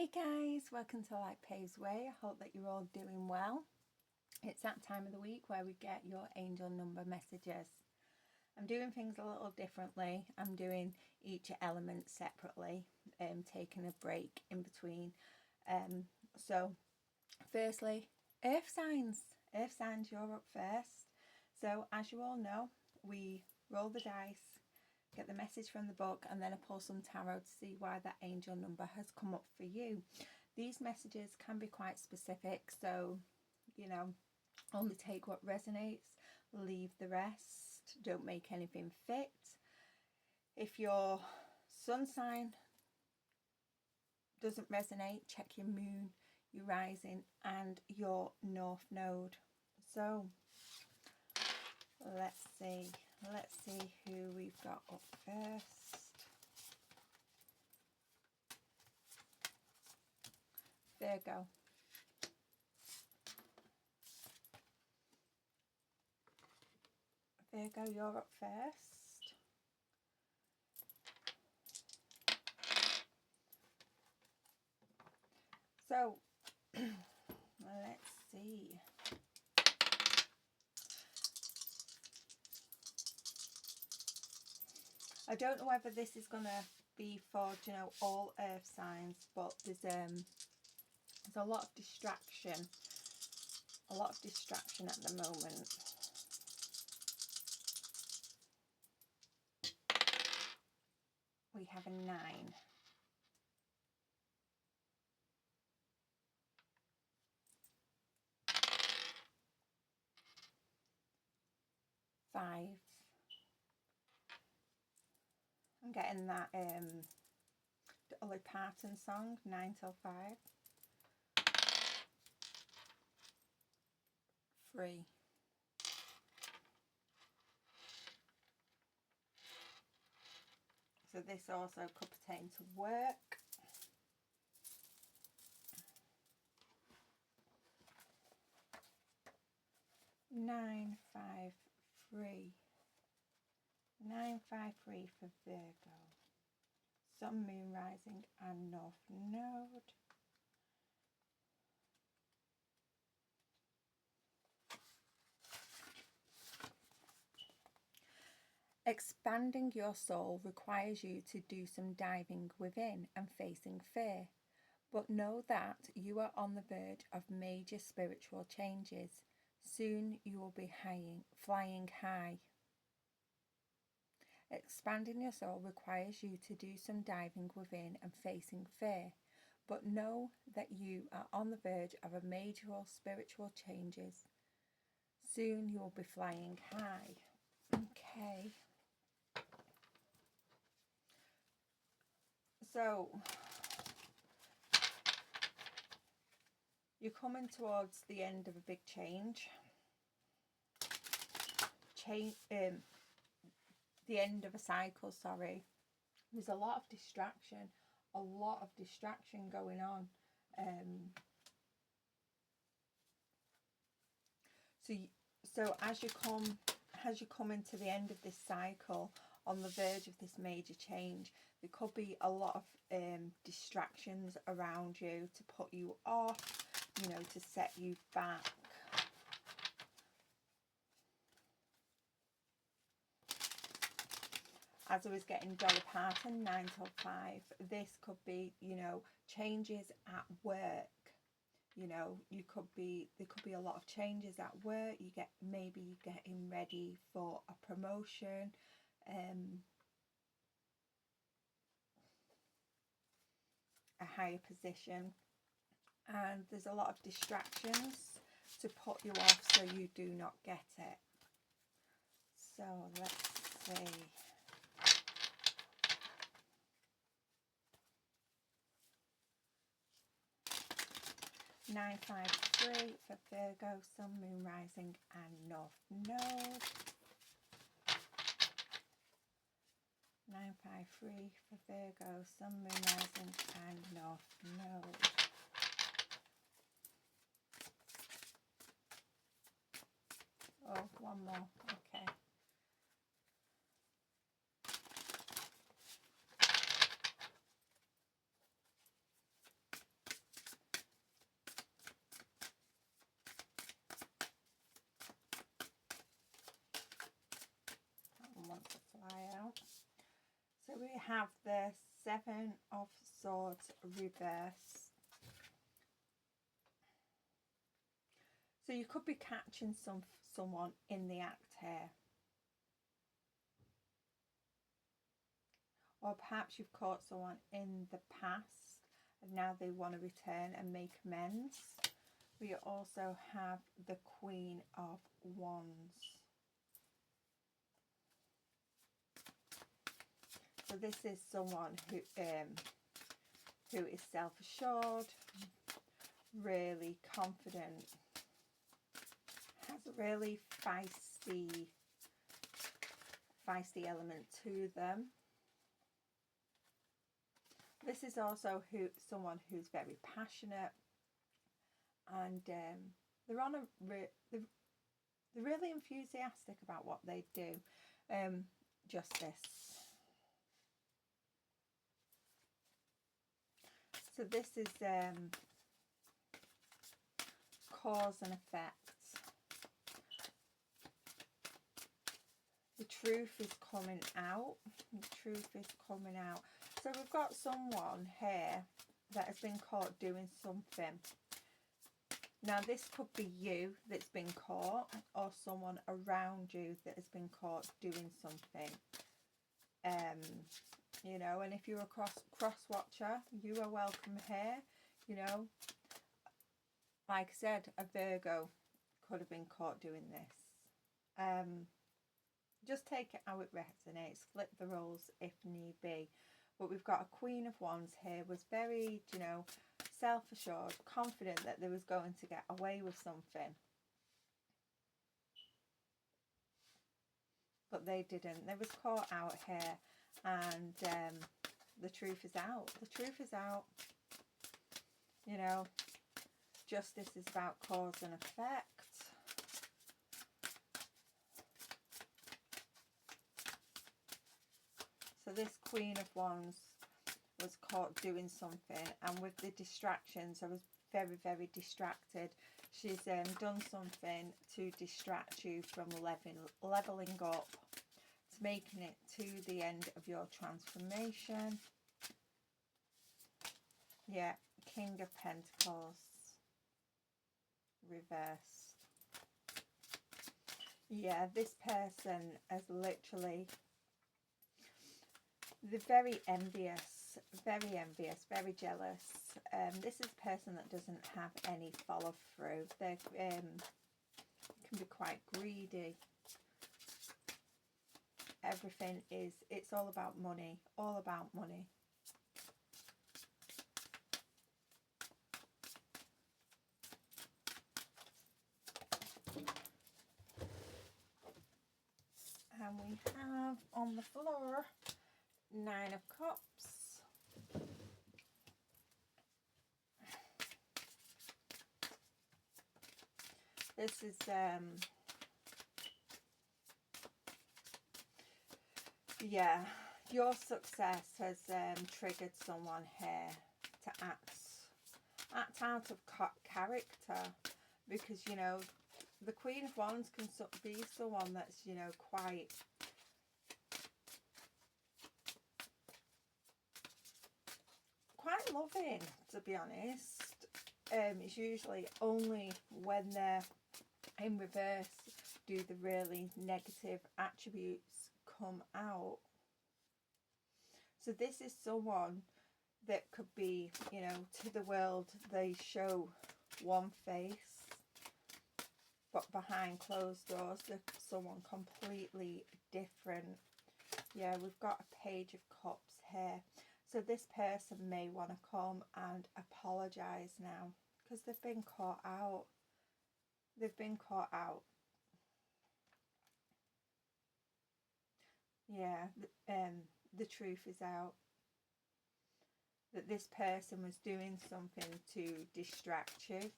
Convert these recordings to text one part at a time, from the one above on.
Hey guys, welcome to Light Paves Way. I hope that you're all doing well. It's that time of the week where we get your angel number messages. I'm doing things a little differently. I'm doing each element separately, taking a break in between. So firstly, earth signs. Earth signs, you're up first. So as you all know, we roll the dice, get the message from the book, and then I pull some tarot to see why that angel number has come up for you. These messages can be quite specific, so only take what resonates, leave the rest, don't make anything fit. If your sun sign doesn't resonate, check your moon, your rising, and your north node. So let's see who we've got up first. Virgo. Virgo, you're up first. So let's see. I don't know whether this is going to be for, all earth signs, but there's a lot of distraction. A lot of distraction at the moment. We have a 9. Five. I'm getting that Dolly Parton song, 9 till 5. 3. So this also could pertain to work. 9, 5, 3. 9, 5, 3 for Virgo. Sun, moon, rising, and north node. Expanding your soul requires you to do some diving within and facing fear. But know that you are on the verge of major spiritual changes. Soon you will be flying high. Expanding your soul requires you to do some diving within and facing fear. But know that you are on the verge of a major spiritual changes. Soon you will be flying high. Okay. So you're coming towards the end of a big change. The end of a cycle, sorry. There's a lot of distraction going on. So as you come into the end of this cycle, on the verge of this major change, there could be a lot of distractions around you to put you off, to set you back. As I was getting Dolly Parton, 9 till 5, this could be, changes at work. There could be a lot of changes at work. Maybe you're getting ready for a promotion. A higher position, and there's a lot of distractions to put you off so you do not get it. So let's see. Nine, 5, 3 for Virgo, Sun, Moon, Rising, and North Node. 9, 5, 3 for Virgo, Sun, Moon, Rising, and North Node. Oh, one more. Okay. we have the Seven of Swords reverse. So you could be catching someone in the act here. Or perhaps you've caught someone in the past and now they want to return and make amends. We also have the Queen of Wands. So this is someone who is self-assured, really confident, has a really feisty element to them. This is also someone who's very passionate, and they're really enthusiastic about what they do. Justice. So this is cause and effect. The truth is coming out. The truth is coming out. So we've got someone here that has been caught doing something. Now this could be you that's been caught, or someone around you that has been caught doing something. You know, and if you're a cross-watcher, you are welcome here. You know, like I said, a Virgo could have been caught doing this. Just take it how it resonates, flip the roles if need be. But we've got a Queen of Wands here, was very, you know, self-assured, confident that they was going to get away with something. But they didn't. They was caught out here, and the truth is out. The truth is out. You know, justice is about cause and effect. So this Queen of Wands was caught doing something, and with the distractions, I was very, very distracted. She's done something to distract you from leveling up, to making it to the end of your transformation. Yeah, King of Pentacles reversed. Yeah, this person has literally, they're very envious, very jealous. This is a person that doesn't have any follow through. They can be quite greedy. Everything is, it's all about money, all about money. And we have on the floor, Nine of Cups. This is yeah, your success has triggered someone here to act out of character, because, you know, the Queen of Wands can be someone that's, you know, quite loving, to be honest. It's usually only when they're in reverse do the really negative attributes come out. So this is someone that could be, you know, to the world they show one face, but behind closed doors they're someone completely different. Yeah, we've got a Page of Cups here. So this person may want to come and apologise now, because they've been caught out. They've been caught out. Yeah, the truth is out. That this person was doing something to distract you,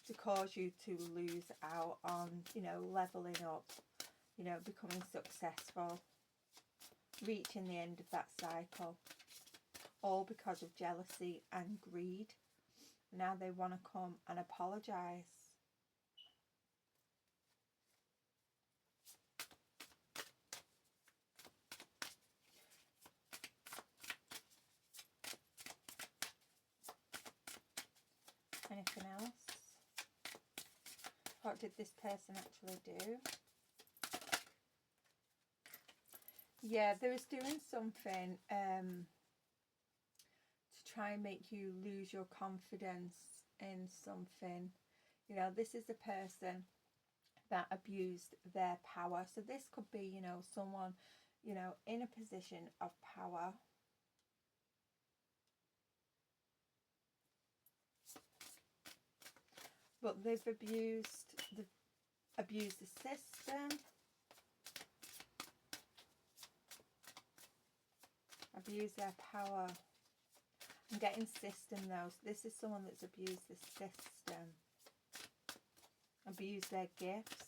to cause you to lose out on, you know, levelling up, you know, becoming successful, reaching the end of that cycle, all because of jealousy and greed. Now they want to come and apologise. What did this person actually do? Yeah, they was doing something to try and make you lose your confidence in something. You know, this is a person that abused their power. So this could be, you know, someone, you know, in a position of power. But they've abused the system. Abuse their power. I'm getting system though. So this is someone that's abused the system. Abused their gifts.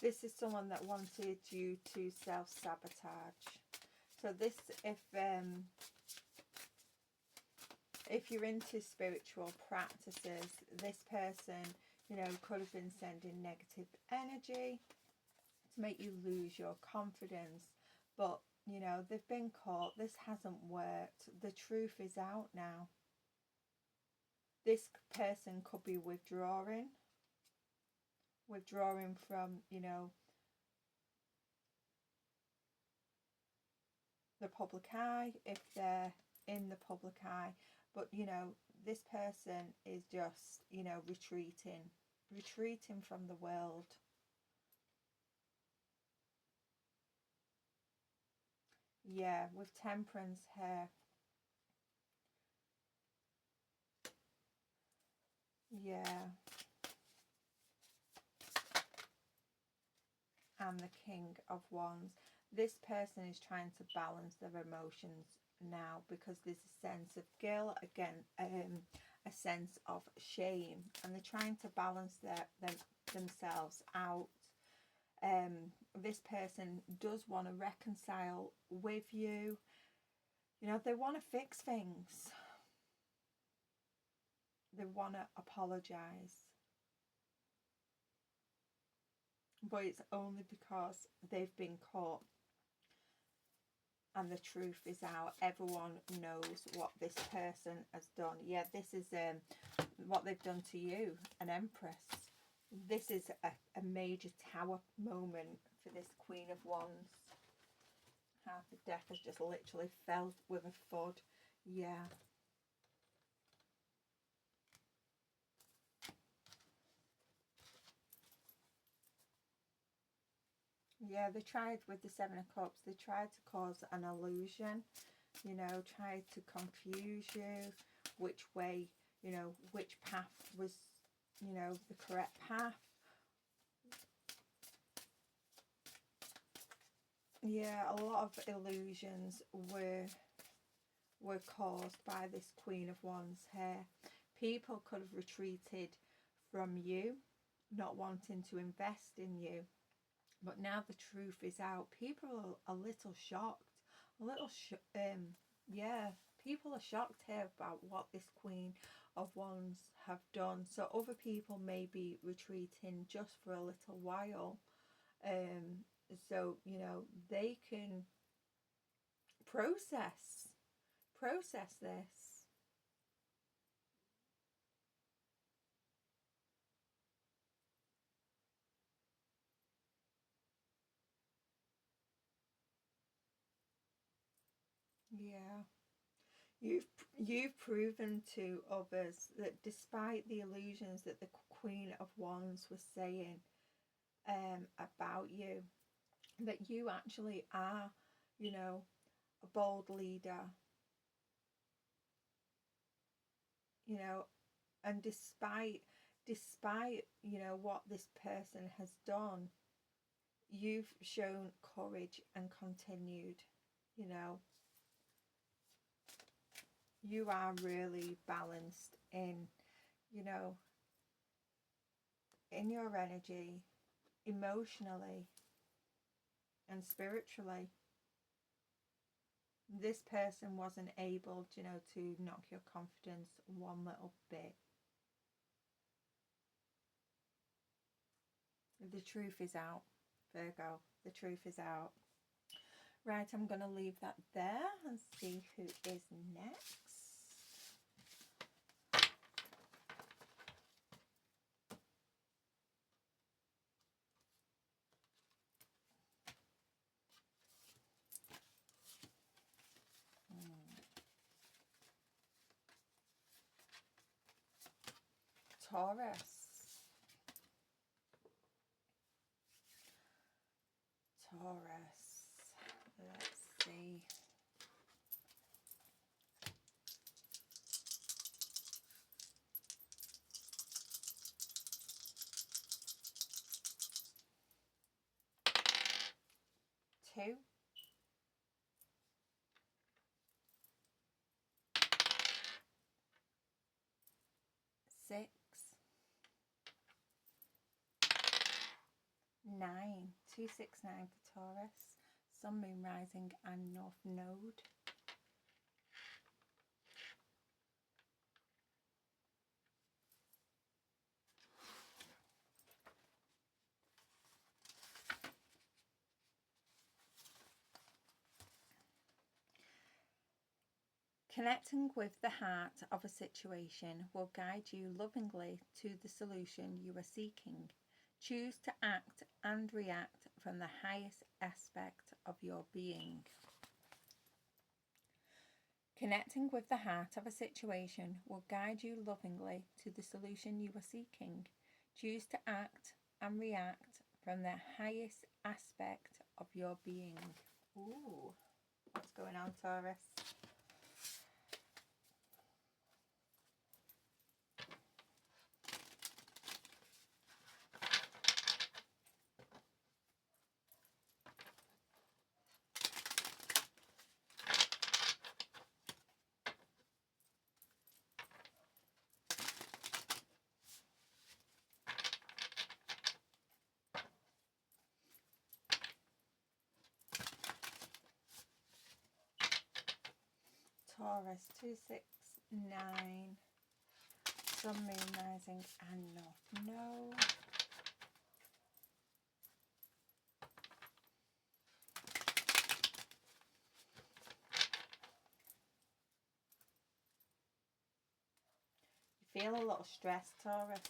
This is someone that wanted you to self-sabotage. So this, if you're into spiritual practices, this person, you know, could have been sending negative energy to make you lose your confidence. But, you know, they've been caught. This hasn't worked. The truth is out now. This person could be withdrawing from, you know, the public eye, if they're in the public eye. But, you know, this person is just, you know, retreating from the world. Yeah, with Temperance here. Yeah. And the King of Wands. This person is trying to balance their emotions now because there's a sense of guilt, again, a sense of shame, and they're trying to balance themselves out. This person does want to reconcile with you. You know, they want to fix things. They want to apologize. But it's only because they've been caught and the truth is out. Everyone knows what this person has done. Yeah, this is what they've done to you, an Empress. This is a major tower moment for this Queen of Wands. How the deck has just literally fell with a thud. Yeah. Yeah, they tried with the Seven of Cups, they tried to cause an illusion, you know, tried to confuse you, which way, you know, which path was, you know, the correct path. Yeah, a lot of illusions were caused by this Queen of Wands here. People could have retreated from you, not wanting to invest in you. But now the truth is out. People are a little shocked. Yeah, people are shocked here about what this Queen of Wands have done. So other people may be retreating just for a little while. So, you know, they can process this. Yeah. You've proven to others that despite the illusions that the Queen of Wands was saying about you, that you actually are, you know, a bold leader, you know, and despite you know what this person has done, you've shown courage and continued, you know. You are really balanced in, you know, in your energy, emotionally and spiritually. This person wasn't able, you know, to knock your confidence one little bit. The truth is out, Virgo. The truth is out. Right, I'm going to leave that there and see who is next. Taurus. Let's see. Two. Six. 9. 269 for Taurus. Sun, Moon, Rising and North Node. Connecting with the heart of a situation will guide you lovingly to the solution you are seeking. Choose to act and react from the highest aspect of your being. Connecting with the heart of a situation will guide you lovingly to the solution you are seeking. Choose to act and react from the highest aspect of your being. Ooh, what's going on, Taurus? Taurus, 269, Sun, Moon, Rising and North Node. You feel a lot of stress, Taurus.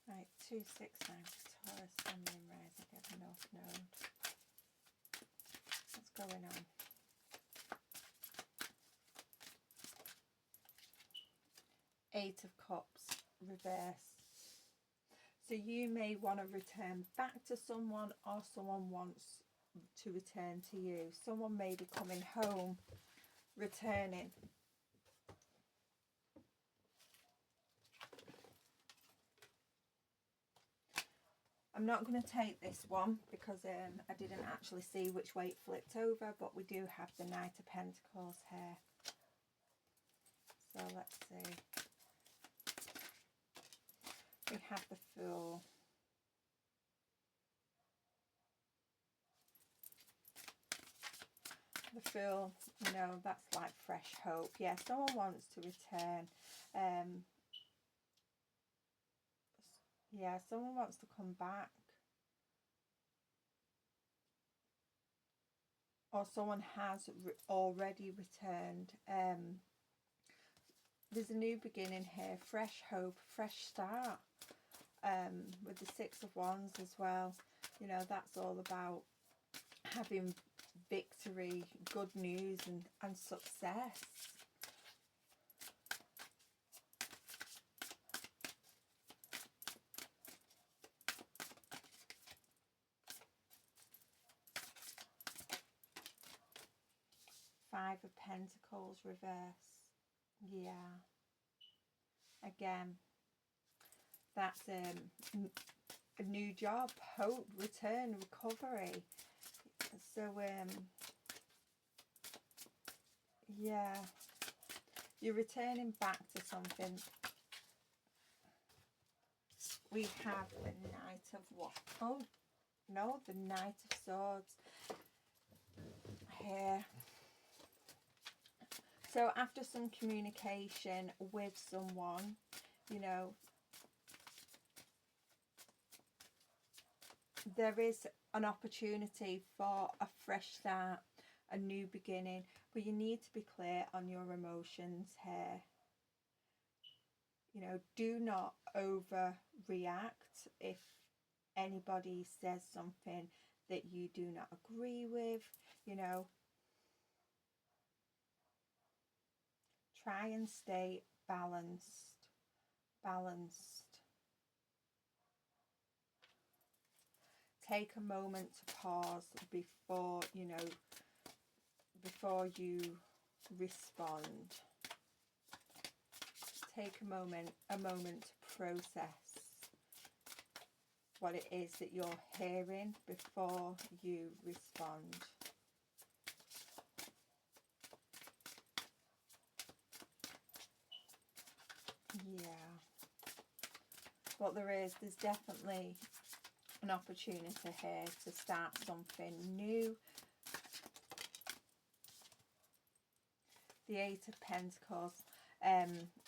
Right, 269 for Taurus, Sun, Moon, Rising and North Node. What's going on? Eight of Cups, reverse. So you may want to return back to someone, or someone wants to return to you. Someone may be coming home, returning. I'm not going to take this one because I didn't actually see which way it flipped over, but we do have the Knight of Pentacles here. So let's see. We have the Fool. The Fool, you know, that's like fresh hope. Yeah, someone wants to return. Yeah, someone wants to come back. Or someone has already returned. There's a new beginning here. Fresh hope, fresh start. With the Six of Wands as well. You know, that's all about having victory, good news and success. Five of Pentacles, reverse. Yeah. Again, that's a new job, hope, return, recovery. So, yeah, you're returning back to something. We have the Knight of what? Oh, no, the Knight of Swords here. So after some communication with someone, you know, there is an opportunity for a fresh start, a new beginning, but you need to be clear on your emotions here. You know, do not overreact if anybody says something that you do not agree with. You know, try and stay balanced. Take a moment to pause before, you know, before you respond. Take a moment to process what it is that you're hearing before you respond. Yeah. But there's definitely an opportunity here to start something new. The Eight of Pentacles,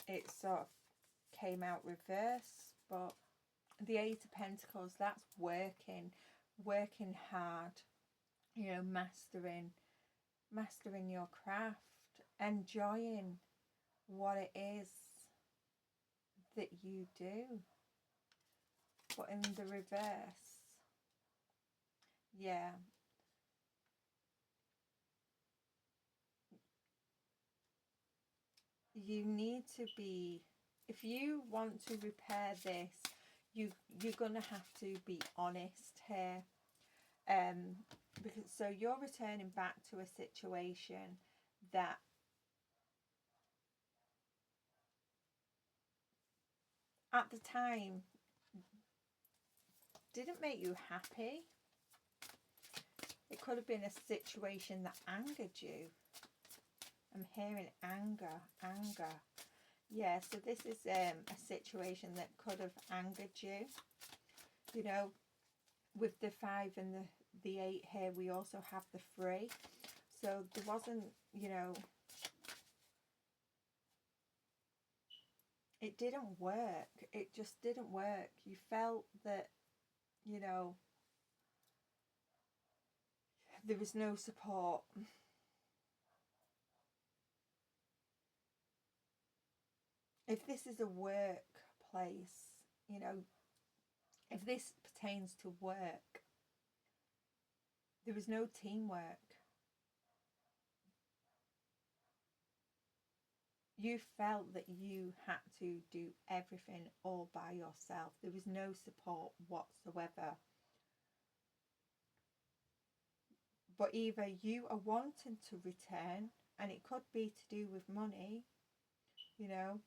it sort of came out reverse, but the Eight of Pentacles, that's working hard, you know, mastering your craft, enjoying what it is that you do. But in the reverse, yeah, you need to be, if you want to repair this, you're gonna have to be honest here, because so you're returning back to a situation that at the time didn't make you happy. It could have been a situation that angered you. I'm hearing anger. Yeah, so this is a situation that could have angered you. You know, with the 5 and the 8 here, we also have the 3. So there wasn't, you know, it didn't work. It just didn't work. You felt that, you know, there was no support. If this is a workplace, you know, if this pertains to work, there was no teamwork. You felt that you had to do everything all by yourself. There was no support whatsoever. But either you are wanting to return, and it could be to do with money, you know,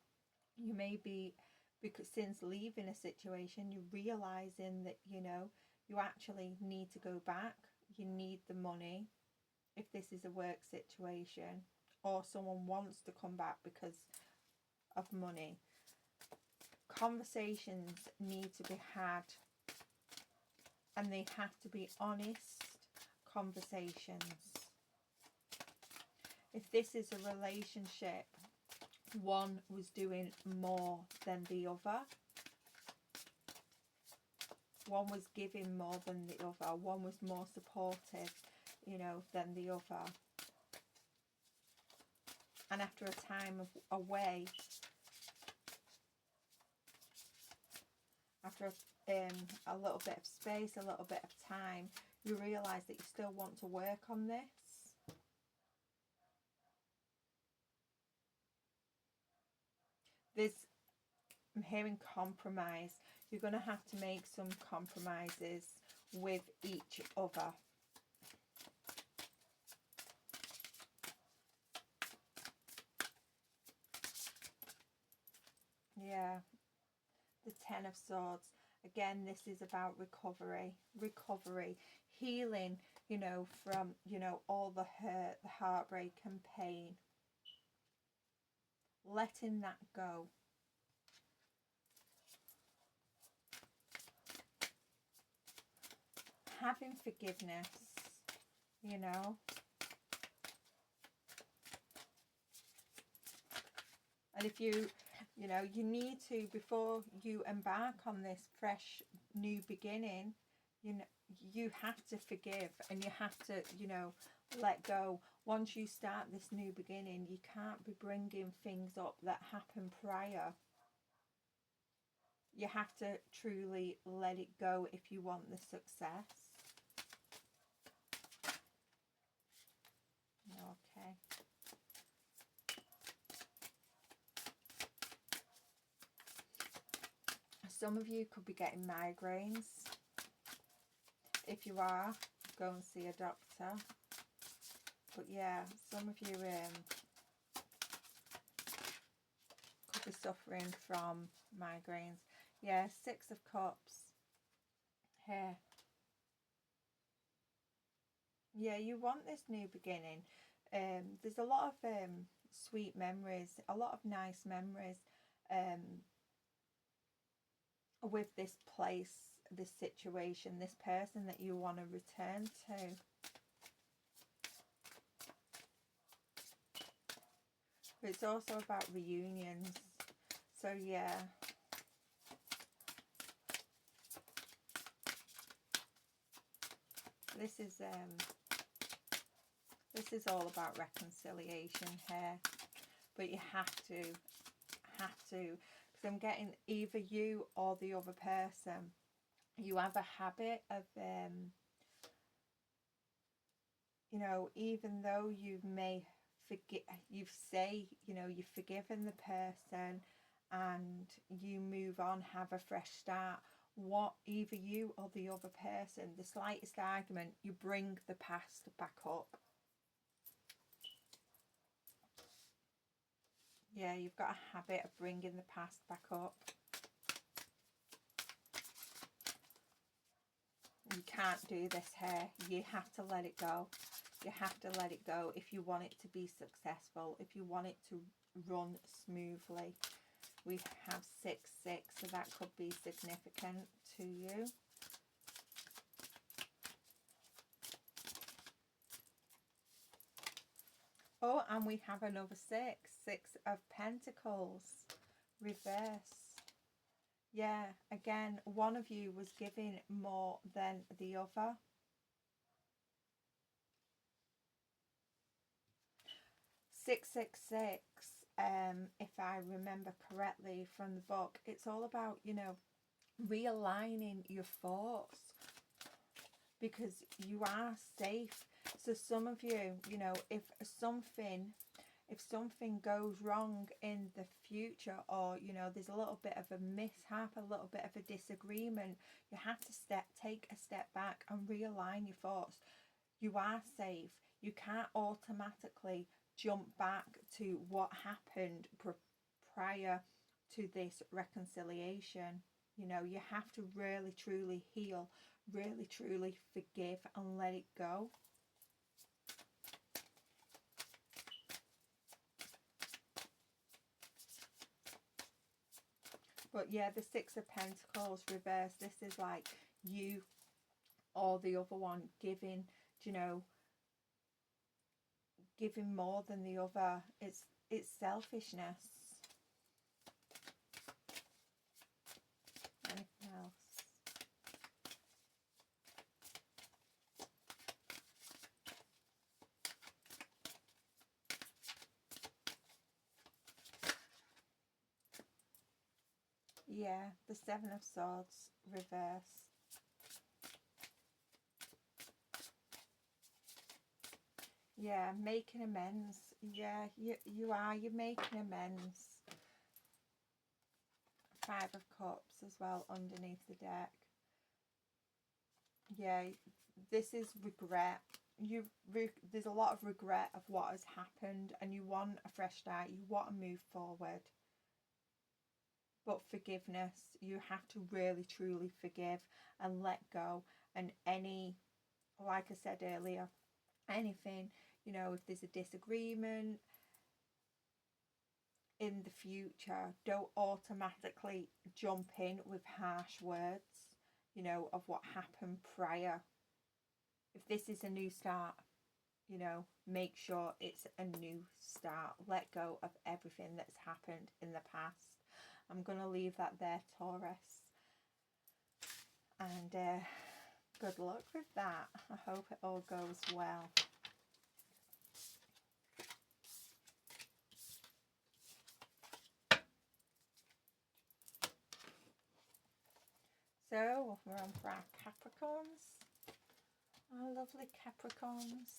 you may be, because since leaving a situation, you're realizing that, you know, you actually need to go back. You need the money if this is a work situation, or someone wants to come back because of money. Conversations need to be had, and they have to be honest conversations. If this is a relationship, one was doing more than the other. One was giving more than the other. One was more supportive, you know, than the other. And after a time of away, after a little bit of space, a little bit of time, you realise that you still want to work on this. I'm hearing compromise. You're going to have to make some compromises with each other. Yeah. The 10 of Swords. Again, this is about recovery, healing, you know, from, you know, all the hurt, the heartbreak and pain. Letting that go. Having forgiveness, you know. And if you know, you need to, before you embark on this fresh new beginning, you know, you have to forgive, and you have to, you know, let go. Once you start this new beginning, you can't be bringing things up that happened prior. You have to truly let it go if you want the success. Okay. Some of you could be getting migraines. If you are, go and see a doctor. But yeah, some of you could be suffering from migraines. Yeah, Six of Cups here. Yeah, you want this new beginning. There's a lot of sweet memories, a lot of nice memories with this place, this situation, this person that you want to return to. But it's also about reunions. So yeah. This is all about reconciliation here. But you have to, because I'm getting either you or the other person. You have a habit of, you know, even though you may forget, you say, you know, you've forgiven the person and you move on, have a fresh start. What, either you or the other person, the slightest argument, you bring the past back up. Yeah, you've got a habit of bringing the past back up. You can't do this here. You have to let it go. You have to let it go if you want it to be successful, if you want it to run smoothly. We have 6-6, so that could be significant to you. Oh, and we have another 6 of Pentacles, reverse. Yeah, again, one of you was giving more than the other. Six, if I remember correctly from the book, it's all about, you know, realigning your thoughts, because you are safe. So some of you, you know, if something goes wrong in the future, or, you know, there's a little bit of a mishap, a little bit of a disagreement, you have to take a step back and realign your thoughts. You are safe. You can't automatically jump back to what happened prior to this reconciliation. You know, you have to really truly heal, really truly forgive and let it go. But yeah, the 6 of Pentacles reverse, this is like you or the other one giving, you know, giving more than the other. It's selfishness. Anything else? Yeah, the 7 of Swords reverse. Yeah, making amends. Yeah, you're making amends. 5 of Cups as well underneath the deck. Yeah, this is regret. There's a lot of regret of what has happened, and you want a fresh start. You want to move forward. But forgiveness, you have to really truly forgive and let go. And any, like I said earlier, anything, you know, if there's a disagreement in the future, don't automatically jump in with harsh words, you know, of what happened prior. If this is a new start, you know, make sure it's a new start. Let go of everything that's happened in the past. I'm going to leave that there, Taurus. And good luck with that. I hope it all goes well. So we're on for our Capricorns. Our lovely Capricorns.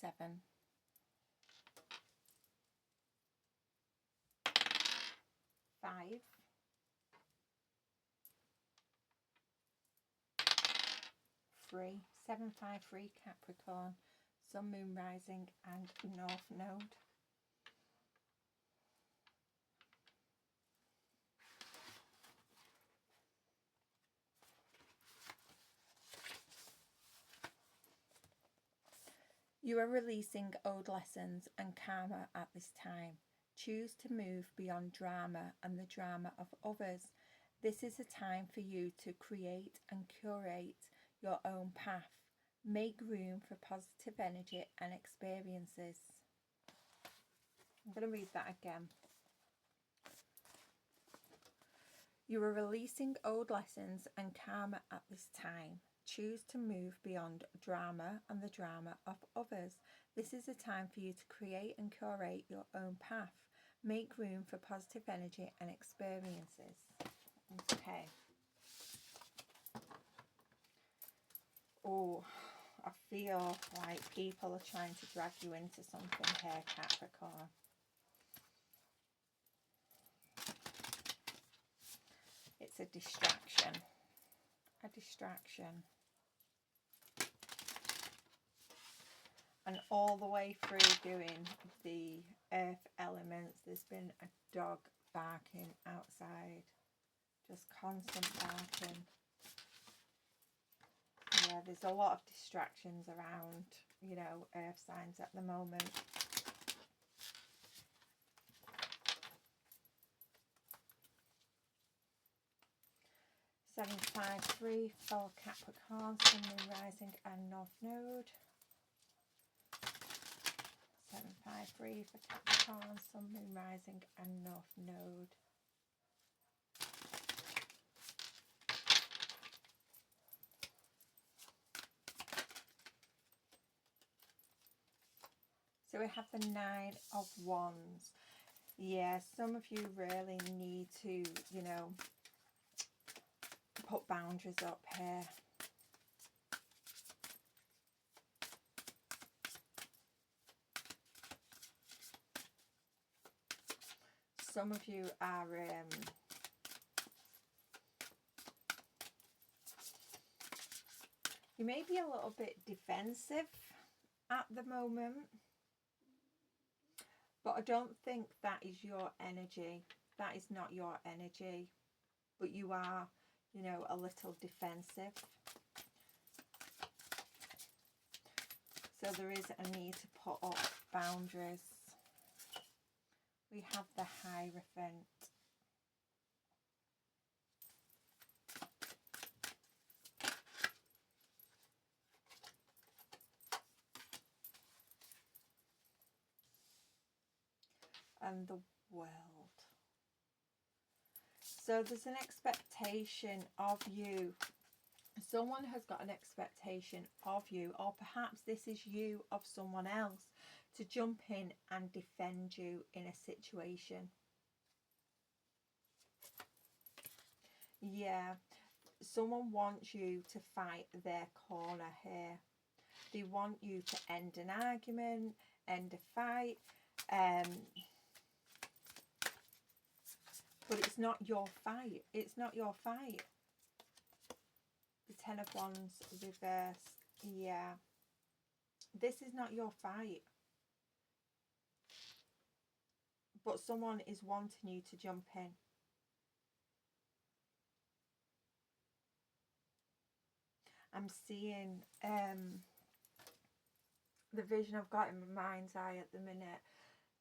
Seven. 5. 3. 753 Capricorn. Sun, Moon, Rising and North Node. You are releasing old lessons and karma at this time. Choose to move beyond drama and the drama of others. This is a time for you to create and curate your own path. Make room for positive energy and experiences. I'm going to read that again. You are releasing old lessons and karma at this time. Choose to move beyond drama and the drama of others. This is a time for you to create and curate your own path. Make room for positive energy and experiences. Okay. Oh, I feel like people are trying to drag you into something here, Capricorn. It's a distraction. A distraction. And all the way through doing the earth elements, there's been a dog barking outside. Just constant barking. Yeah, there's a lot of distractions around, you know, earth signs at the moment. Seven, 5, 3 for Capricorn, Sun, Moon, Rising and North Node. 7, 5, 3 for Capricorn, Sun, Moon, Rising and North Node. So we have the 9 of Wands. Yeah, some of you really need to, you know, put boundaries up here. Some of you are you may be a little bit defensive at the moment, but I don't think that is your energy. That is not your energy, but you are, you know, a little defensive. So there is a need to put up boundaries. We have the Hierophant. And the World. So there's an expectation of you. Someone has got an expectation of you, or perhaps this is you of someone else, to jump in and defend you in a situation. Yeah, someone wants you to fight their corner here. They want you to end an argument, end a fight, but it's not your fight. It's not your fight. The 10 of Wands reversed. Yeah. This is not your fight. But someone is wanting you to jump in. I'm seeing the vision I've got in my mind's eye at the minute,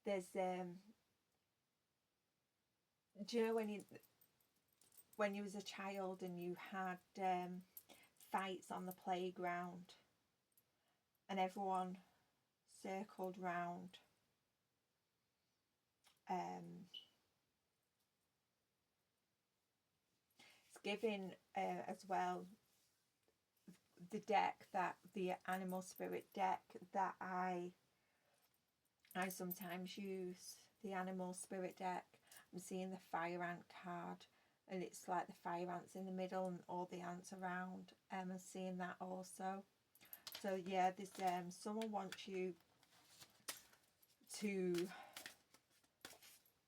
there's do you know when you was a child and you had fights on the playground and everyone circled round it's giving as well the deck, that the animal spirit deck that I sometimes use, the animal spirit deck. I'm seeing the fire ant card, and it's like the fire ants in the middle and all the ants around. I'm seeing that also. So yeah, there's someone wants you to,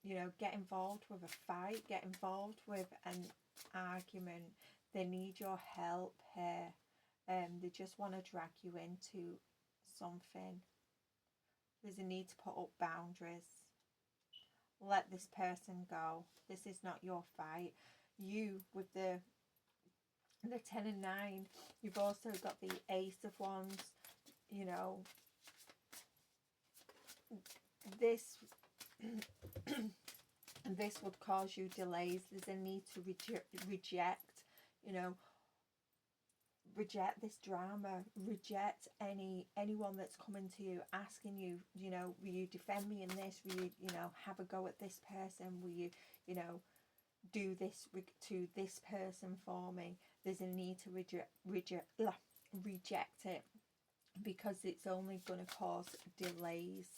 you know, get involved with a fight, get involved with an argument. They need your help here. They just want to drag you into something. There's a need to put up boundaries. Let this person go. This is not your fight. You, with the 10 and 9, you've also got the Ace of Wands. You know, this this would cause you delays. There's a need to reject, you know, reject this drama, reject anyone that's coming to you asking you, you know, will you defend me in this, will you, you know, have a go at this person, will you, you know, do this to this person for me. There's a need to reject it, because it's only going to cause delays.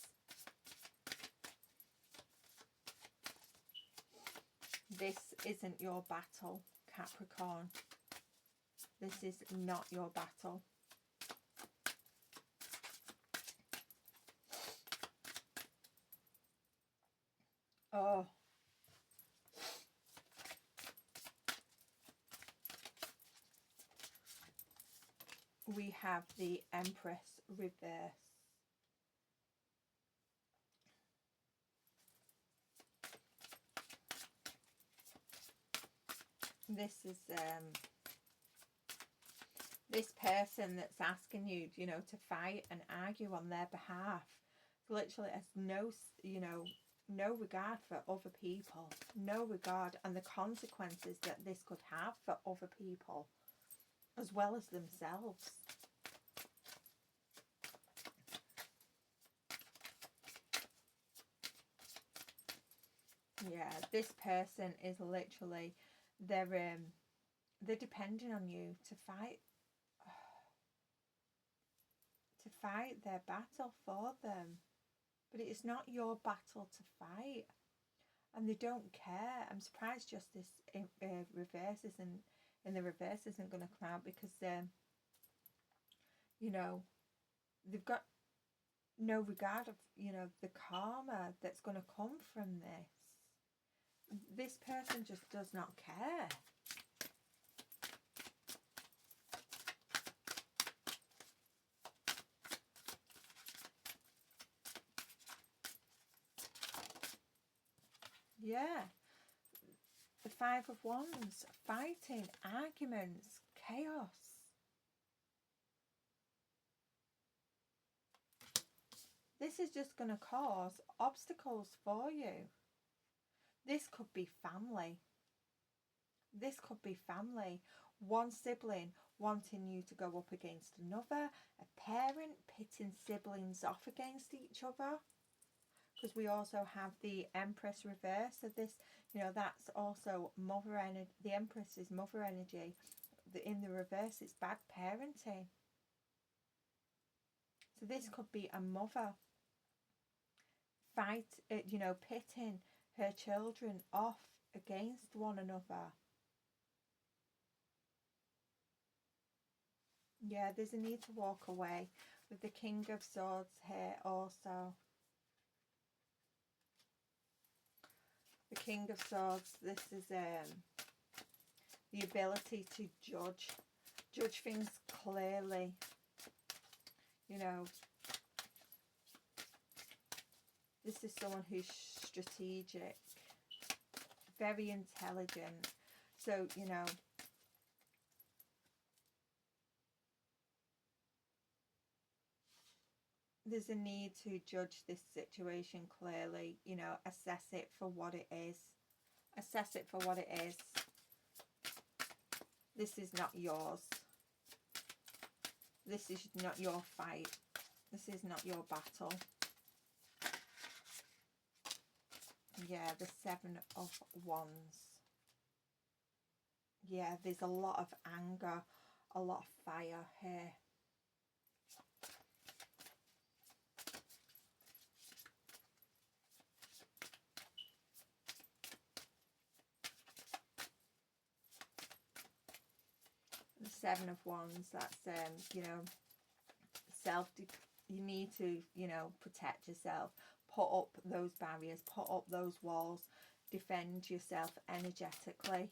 This isn't your battle, Capricorn. This is not your battle. Oh. We have the Empress reverse. This is this person that's asking you, you know, to fight and argue on their behalf, literally has no, you know, no regard for other people, no regard, and the consequences that this could have for other people as well as themselves. Yeah, this person is literally, they're depending on you to fight their battle for them, but it's not your battle to fight, and they don't care. I'm surprised just this reverse isn't, in the reverse isn't going to come out, because you know, they've got no regard of, you know, the karma that's going to come from this. This person just does not care. Yeah. The Five of Wands, fighting, arguments, chaos. This is just going to cause obstacles for you. This could be family. This could be family. One sibling wanting you to go up against another. A parent pitting siblings off against each other. Because we also have the Empress reverse. So this, you know, that's also mother energy. The Empress is mother energy. In the reverse, it's bad parenting. So this could be a mother you know, pitting her children off against one another. Yeah, there's a need to walk away with the King of Swords here also. The King of Swords, this is the ability to judge things clearly. You know, this is someone who's strategic, very intelligent. So, you know, there's a need to judge this situation clearly, you know, assess it for what it is. Assess it for what it is. This is not yours. This is not your fight. This is not your battle. Yeah, the 7 of Wands. Yeah, there's a lot of anger, a lot of fire here. The 7 of Wands, that's, you know, you need to, you know, protect yourself. Put up those barriers, put up those walls, defend yourself energetically.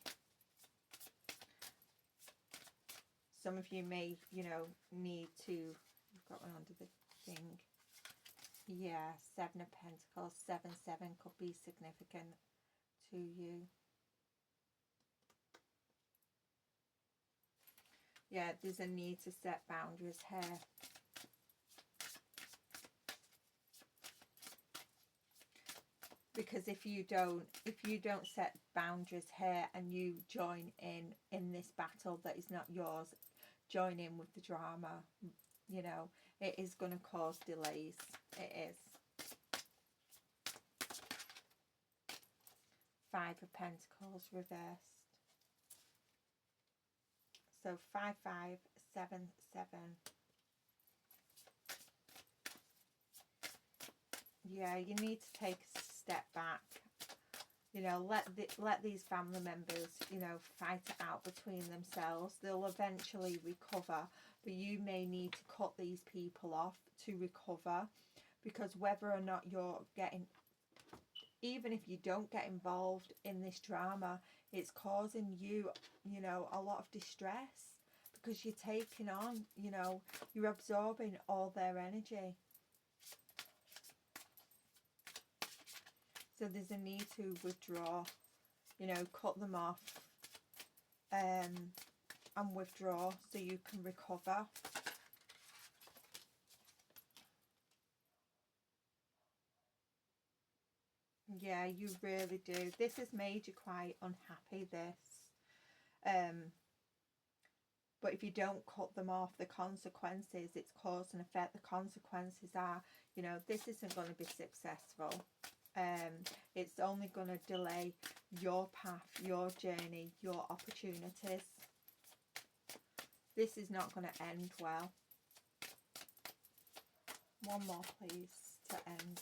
Some of you may, you know, need to, you've got one under the thing. Yeah, 7 of Pentacles, 7, 7 could be significant to you. Yeah, there's a need to set boundaries here. Because if you don't set boundaries here and you join in this battle that is not yours, join in with the drama, you know, it is going to cause delays. It is. 5 of Pentacles reversed. So 5, 5, 7, 7. Yeah, you need to take a step back. You know, let these family members, you know, fight it out between themselves. They'll eventually recover, but you may need to cut these people off to recover, because whether or not you're getting, even if you don't get involved in this drama, it's causing you, you know, a lot of distress, because you're taking on, you know, you're absorbing all their energy. So there's a need to withdraw, you know, cut them off and withdraw so you can recover. Yeah, you really do. This has made you quite unhappy, this. But if you don't cut them off, the consequences, it's cause and effect. The consequences are, you know, this isn't going to be successful. It's only going to delay your path, your journey, your opportunities. This is not going to end well. One more, please, to end.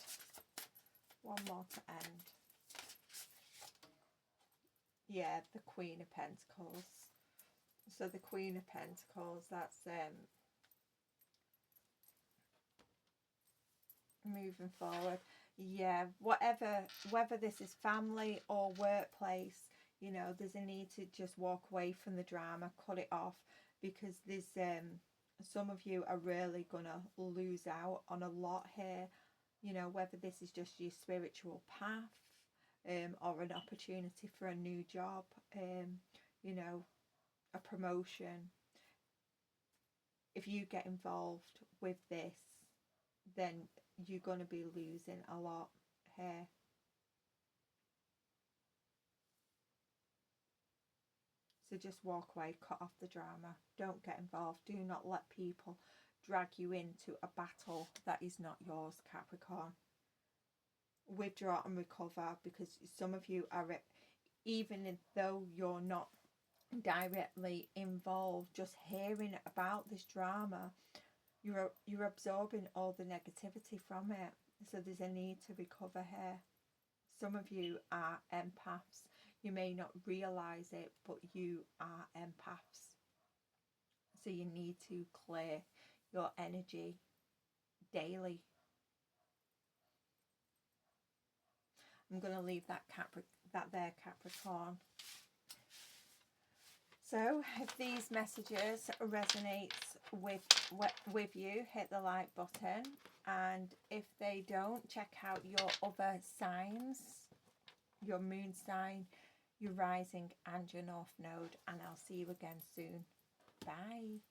One more to end. Yeah, the Queen of Pentacles. So the Queen of Pentacles, that's moving forward. Yeah, whether this is family or workplace, you know, there's a need to just walk away from the drama, cut it off, because there's some of you are really gonna lose out on a lot here. You know, whether this is just your spiritual path, or an opportunity for a new job, you know, a promotion. If you get involved with this, then you're going to be losing a lot here. So just walk away, cut off the drama, don't get involved. Do not let people drag you into a battle that is not yours, Capricorn. Withdraw and recover, because some of you are, even though you're not directly involved, just hearing about this drama, you're absorbing all the negativity from it. So there's a need to recover here. Some of you are empaths. You may not realize it, but you are empaths. So you need to clear your energy daily. I'm going to leave that there, Capricorn. So if these messages resonate with you, hit the like button, and if they don't, check out your other signs, your moon sign, your rising and your north node, and I'll see you again soon. Bye.